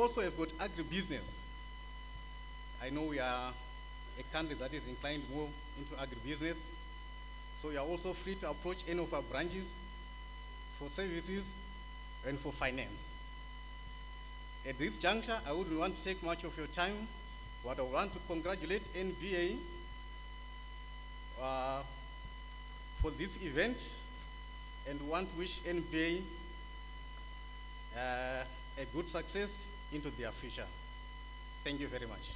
also have got agribusiness. I know we are a country that is inclined more into agribusiness. So you are also free to approach any of our branches for services and for finance. At this juncture, I wouldn't want to take much of your time, but I want to congratulate NBA for this event and want to wish NBA a good success into their future. Thank you very much.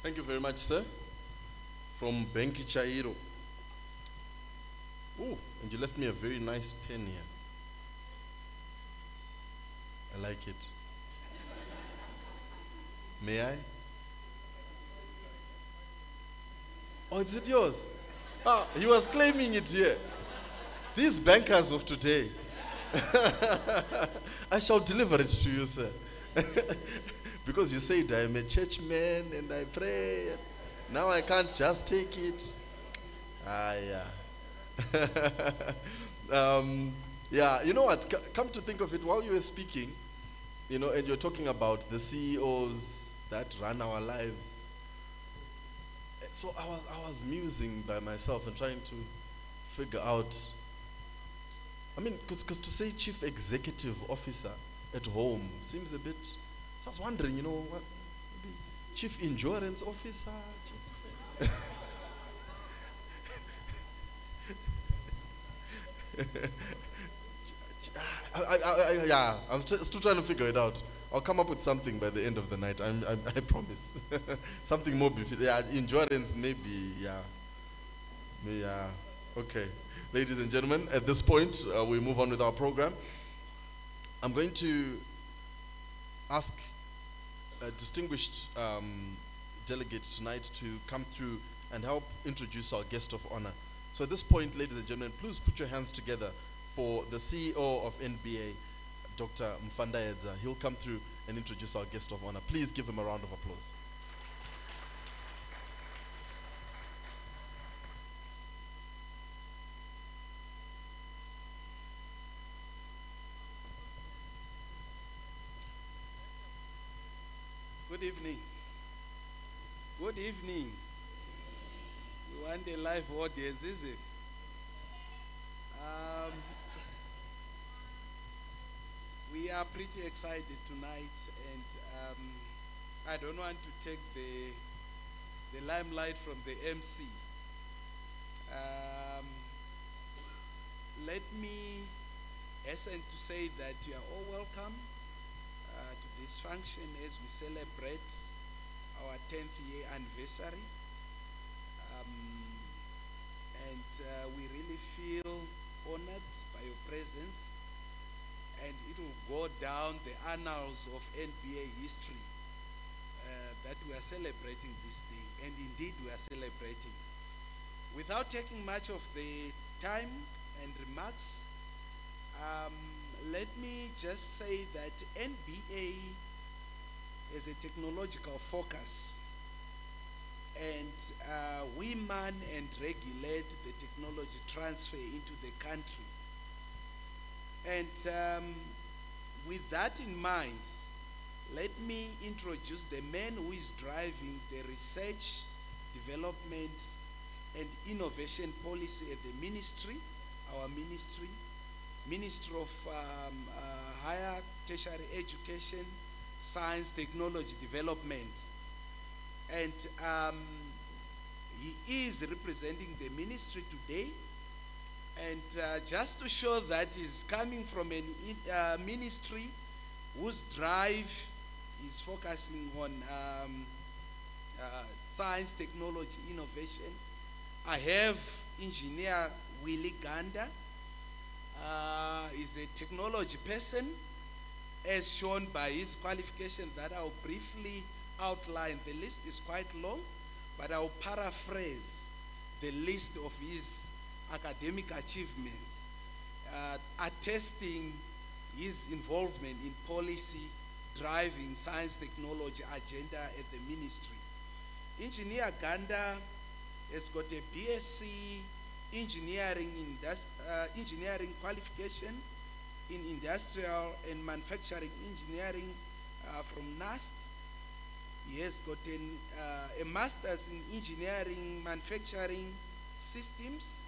Thank you very much, sir. From Benki Chairo. Oh, and you left me a very nice pen here. I like it. May I? Oh, is it yours? Ah, he was claiming it here. These bankers of today. I shall deliver it to you, sir. Because you said I'm a church man and I pray. Now I can't just take it. Ah, yeah. Yeah, you know what? Come to think of it, while you were speaking, you know, and you're talking about the CEOs that run our lives. So I was musing by myself and trying to figure out. I mean, because to say chief executive officer at home seems a bit. So I was wondering, you know, what? Maybe chief insurance officer. Yeah, I'm still trying to figure it out. I'll come up with something by the end of the night. I promise. Something more befitting. Yeah, endurance maybe. Yeah. Okay, ladies and gentlemen, at this point we move on with our program. I'm going to ask a distinguished delegate tonight to come through and help introduce our guest of honor. So at this point, ladies and gentlemen, please put your hands together for the CEO of NBA, Dr. Mfanda Edza. He'll come through and introduce our guest of honor. Please give him a round of applause. Good evening. Good evening. We want a live audience, is it? We are pretty excited tonight, and I don't want to take the limelight from the MC. Let me hasten to say that you are all welcome to this function as we celebrate our 10th year anniversary. We really feel honored by your presence, and it will go down the annals of NBA history that we are celebrating this day, and indeed we are celebrating. Without taking much of the time and remarks, let me just say that NBA has a technological focus, and we man and regulate the technology transfer into the country. And with that in mind, let me introduce the man who is driving the research, development, and innovation policy at the ministry, our ministry, Ministry of Higher Tertiary Education, Science, Technology, Development. And he is representing the ministry today. And just to show that he's coming from a ministry whose drive is focusing on science, technology, innovation, I have Engineer Willie Ganda. He's a technology person, as shown by his qualification that I'll briefly outline. The list is quite long, but I'll paraphrase the list of his academic achievements, attesting his involvement in policy driving science technology agenda at the ministry. Engineer Ganda has got a BSc engineering qualification in industrial and manufacturing engineering from NAST. He has got a master's in engineering manufacturing systems,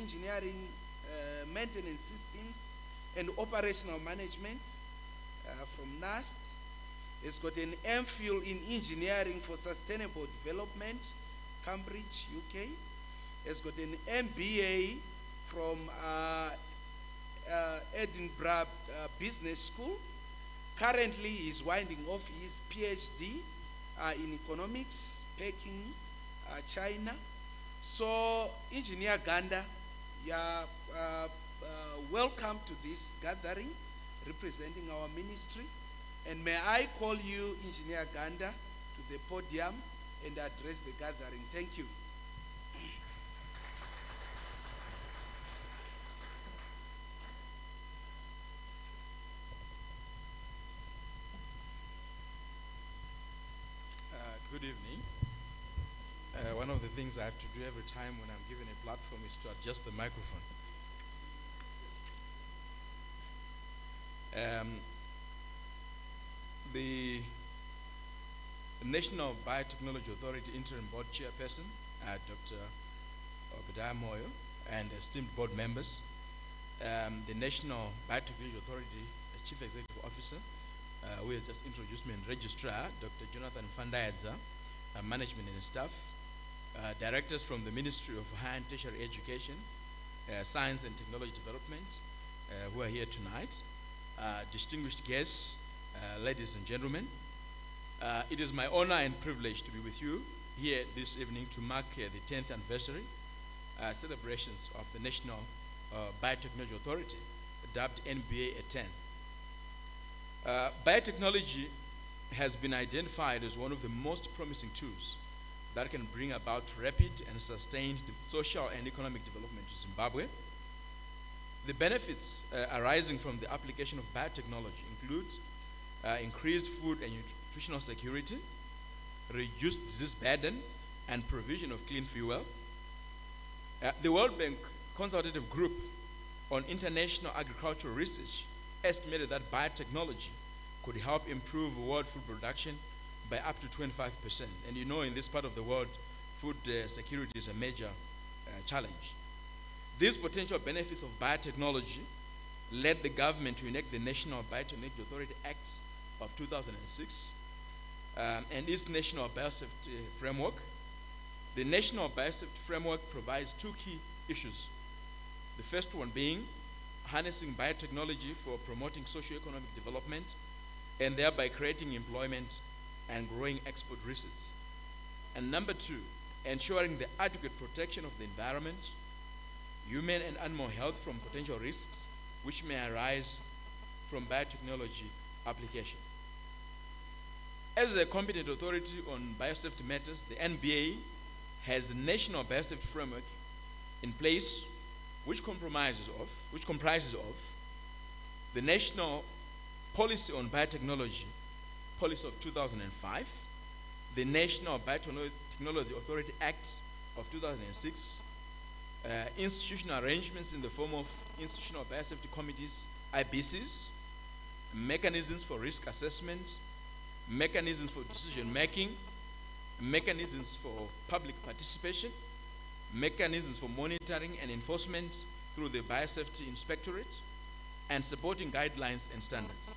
engineering maintenance systems and operational management from NAST. He's got an MPhil in engineering for sustainable development, Cambridge, UK. He's got an MBA from Edinburgh Business School. Currently, he's winding off his PhD in economics, Peking, China. So, Engineer Ganda, welcome to this gathering representing our ministry. And may I call you, Engineer Ganda, to the podium and address the gathering. Thank you. Good evening. One of the things I have to do every time when I'm given a platform is to adjust the microphone. The National Biotechnology Authority Interim Board Chairperson, Dr. Obadiah Moyo, and esteemed board members, the National Biotechnology Authority Chief Executive Officer, who has just introduced me, and Registrar, Dr. Jonathan Fandayadza, Management and Staff, directors from the Ministry of Higher and Tertiary Education, Science and Technology Development, who are here tonight, distinguished guests, ladies and gentlemen. It is my honor and privilege to be with you here this evening to mark the 10th anniversary celebrations of the National Biotechnology Authority, dubbed NBA at 10. Biotechnology has been identified as one of the most promising tools that can bring about rapid and sustained social and economic development in Zimbabwe. The benefits arising from the application of biotechnology include increased food and nutritional security, reduced disease burden, and provision of clean fuel. The World Bank Consultative Group on International Agricultural Research estimated that biotechnology could help improve world food production by up to 25%. And you know, in this part of the world, food security is a major challenge. These potential benefits of biotechnology led the government to enact the National Biotechnology Authority Act of 2006 and its National Biosafety Framework. The National Biosafety Framework provides two key issues. The first one being harnessing biotechnology for promoting socio-economic development and thereby creating employment and growing export research. And number two, ensuring the adequate protection of the environment, human and animal health from potential risks which may arise from biotechnology application. As a competent authority on biosafety matters, the NBA has the National Biosafety Framework in place which comprises of the National Policy on Biotechnology, Policy of 2005, the National Biotechnology Authority Act of 2006, institutional arrangements in the form of institutional biosafety committees, IBCs, mechanisms for risk assessment, mechanisms for decision making, mechanisms for public participation, mechanisms for monitoring and enforcement through the Biosafety Inspectorate, and supporting guidelines and standards.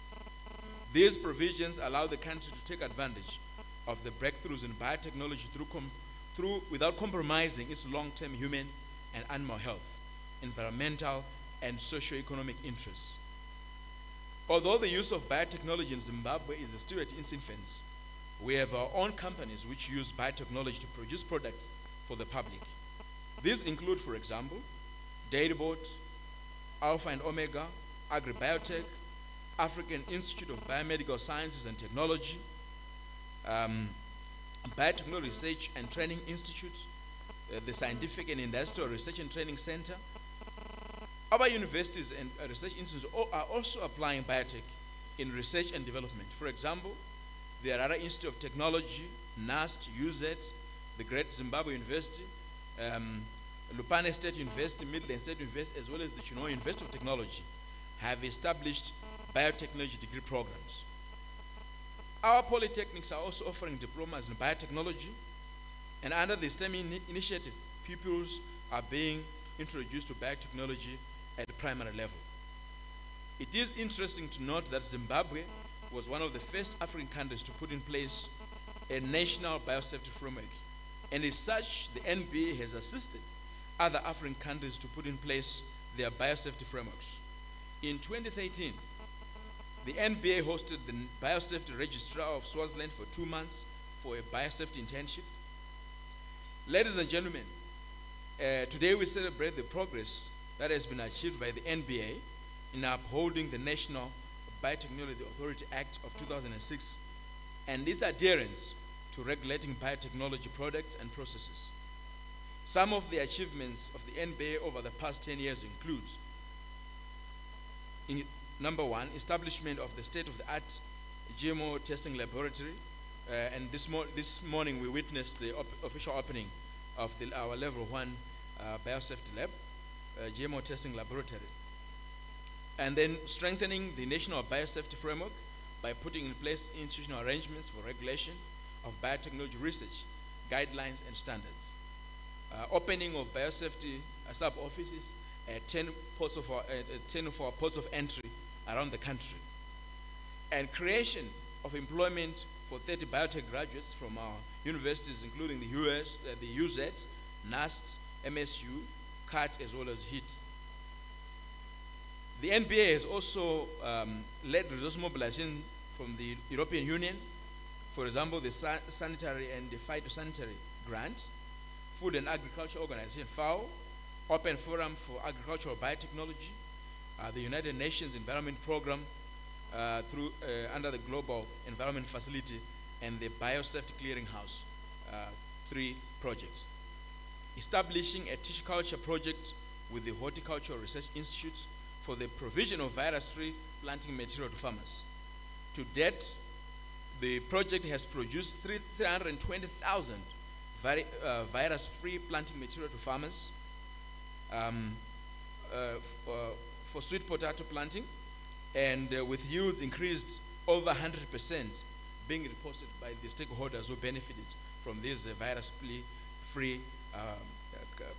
These provisions allow the country to take advantage of the breakthroughs in biotechnology without compromising its long-term human and animal health, environmental and socio-economic interests. Although the use of biotechnology in Zimbabwe is still at its infancy, we have our own companies which use biotechnology to produce products for the public. These include, for example, Databot, Alpha and Omega, BioTech, African Institute of Biomedical Sciences and Technology, Biotechnology Research and Training Institute, the Scientific and Industrial Research and Training Center. Our universities and research institutes are also applying biotech in research and development. For example, the Harare Institute of Technology, NAST, UZ, the Great Zimbabwe University, Lupane State University, Midland State University, as well as the Chinoa University of Technology have established biotechnology degree programs. Our polytechnics are also offering diplomas in biotechnology, and under the STEM initiative, pupils are being introduced to biotechnology at the primary level. It is interesting to note that Zimbabwe was one of the first African countries to put in place a national biosafety framework, and as such, the NBA has assisted other African countries to put in place their biosafety frameworks. In 2013, the NBA hosted the Biosafety Registrar of Swaziland for 2 months for a biosafety internship. Ladies and gentlemen, today we celebrate the progress that has been achieved by the NBA in upholding the National Biotechnology Authority Act of 2006 and its adherence to regulating biotechnology products and processes. Some of the achievements of the NBA over the past 10 years include, number one, establishment of the state-of-the-art GMO testing laboratory, and this morning we witnessed the official opening of our level 1 biosafety lab, GMO testing laboratory. And then strengthening the national biosafety framework by putting in place institutional arrangements for regulation of biotechnology research, guidelines and standards. Opening of biosafety sub-offices at 10 of our ports of entry around the country. And creation of employment for 30 biotech graduates from our universities, including the UZ, NAST, MSU, CAT, as well as HIT. The NBA has also led resource mobilization from the European Union. For example, the sanitary and the phytosanitary grant, Food and Agriculture Organization, FAO, Open Forum for Agricultural Biotechnology, the United Nations Environment Program under the Global Environment Facility, and the Biosafety Clearinghouse, 3 projects. Establishing a tissue culture project with the Horticultural Research Institute for the provision of virus-free planting material to farmers. To date, the project has produced 320,000 virus-free planting material to farmers for sweet potato planting, and with yields increased over 100% being reported by the stakeholders who benefited from this virus-free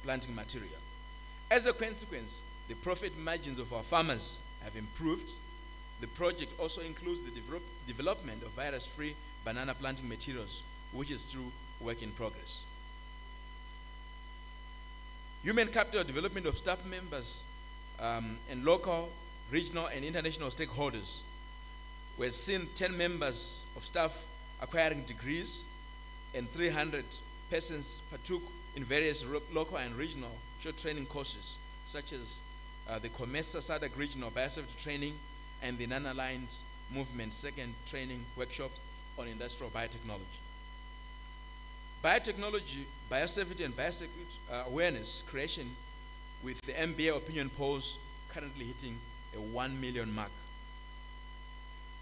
planting material. As a consequence, the profit margins of our farmers have improved. The project also includes the development of virus-free banana planting materials, which is through work in progress. Human capital development of staff members and local, regional, and international stakeholders. We've seen 10 members of staff acquiring degrees, and 300 persons partook in various local and regional short training courses, such as the COMESA SADC Regional Biosafety Training and the Non-Aligned Movement Second Training Workshop on Industrial Biotechnology. Biotechnology, biosafety, and biosecurity awareness creation with the MBA opinion polls currently hitting a 1 million mark.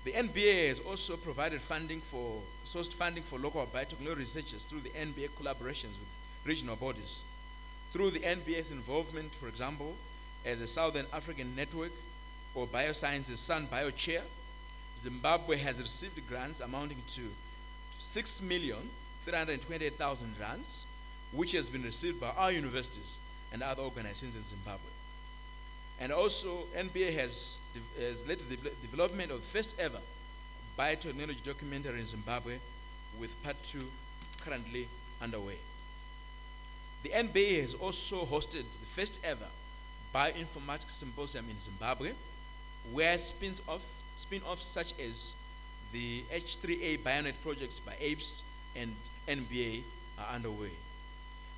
The NBA has also provided sourced funding for local biotechnology researchers through the NBA collaborations with regional bodies. Through the NBA's involvement, for example, as a Southern African network or Biosciences Sun Bio Chair, Zimbabwe has received grants amounting to 6,328,000 rands, which has been received by our universities and other organizations in Zimbabwe. And also, NBA has led to the development of the first ever biotechnology documentary in Zimbabwe, with part 2 currently underway. The NBA has also hosted the first ever bioinformatics symposium in Zimbabwe, where spin-offs such as the H3A BioNet projects by ABST and NBA are underway.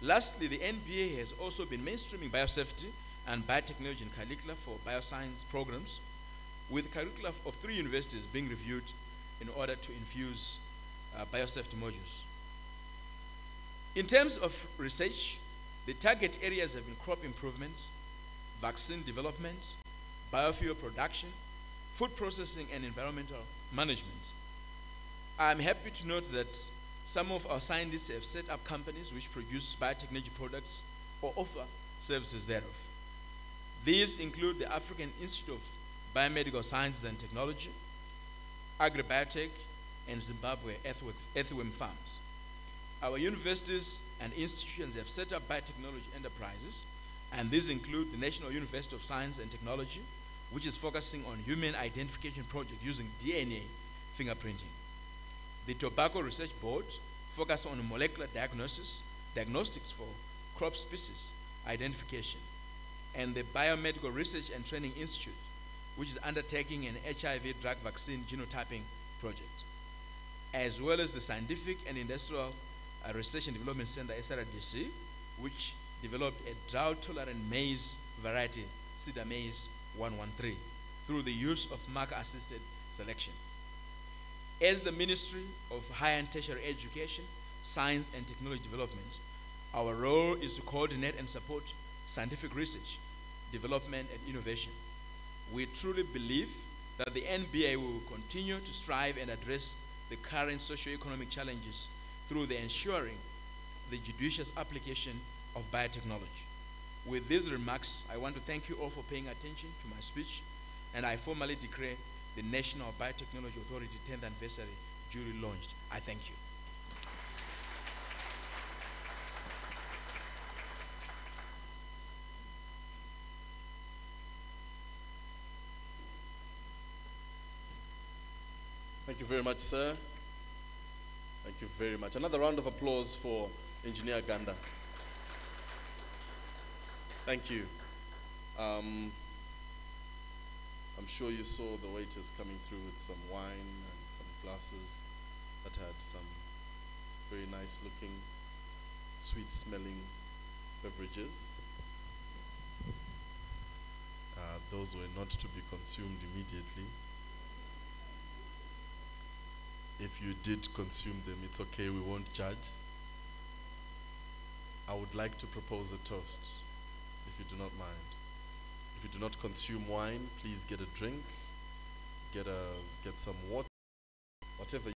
Lastly, the NBA has also been mainstreaming biosafety and biotechnology in curricula for bioscience programs, with curricula of 3 universities being reviewed in order to infuse biosafety modules. In terms of research, the target areas have been crop improvement, vaccine development, biofuel production, food processing and environmental management. I'm happy to note that some of our scientists have set up companies which produce biotechnology products or offer services thereof. These include the African Institute of Biomedical Sciences and Technology, AgriBiotech, and Zimbabwe Earthworm Farms. Our universities and institutions have set up biotechnology enterprises, and these include the National University of Science and Technology, which is focusing on human identification project using DNA fingerprinting. The Tobacco Research Board focuses on molecular diagnostics for crop species identification. And the Biomedical Research and Training Institute, which is undertaking an HIV drug vaccine genotyping project, as well as the Scientific and Industrial Research and Development Center, SRDC, which developed a drought-tolerant maize variety, Cedar Maize 113, through the use of marker-assisted selection. As the Ministry of Higher and Tertiary Education, Science and Technology Development, our role is to coordinate and support scientific research, development, and innovation. We truly believe that the NBA will continue to strive and address the current socio-economic challenges through the ensuring the judicious application of biotechnology. With these remarks, I want to thank you all for paying attention to my speech, and I formally declare the National Biotechnology Authority 10th anniversary duly launched. I thank you. Thank you very much, sir. Thank you very much. Another round of applause for Engineer Ganda. Thank you. I'm sure you saw the waiters coming through with some wine and some glasses that had some very nice looking, sweet smelling beverages. Those were not to be consumed immediately. If you did consume them, it's okay, we won't judge. I would like to propose a toast, if you do not mind. If you do not consume wine, please get a drink, get some water.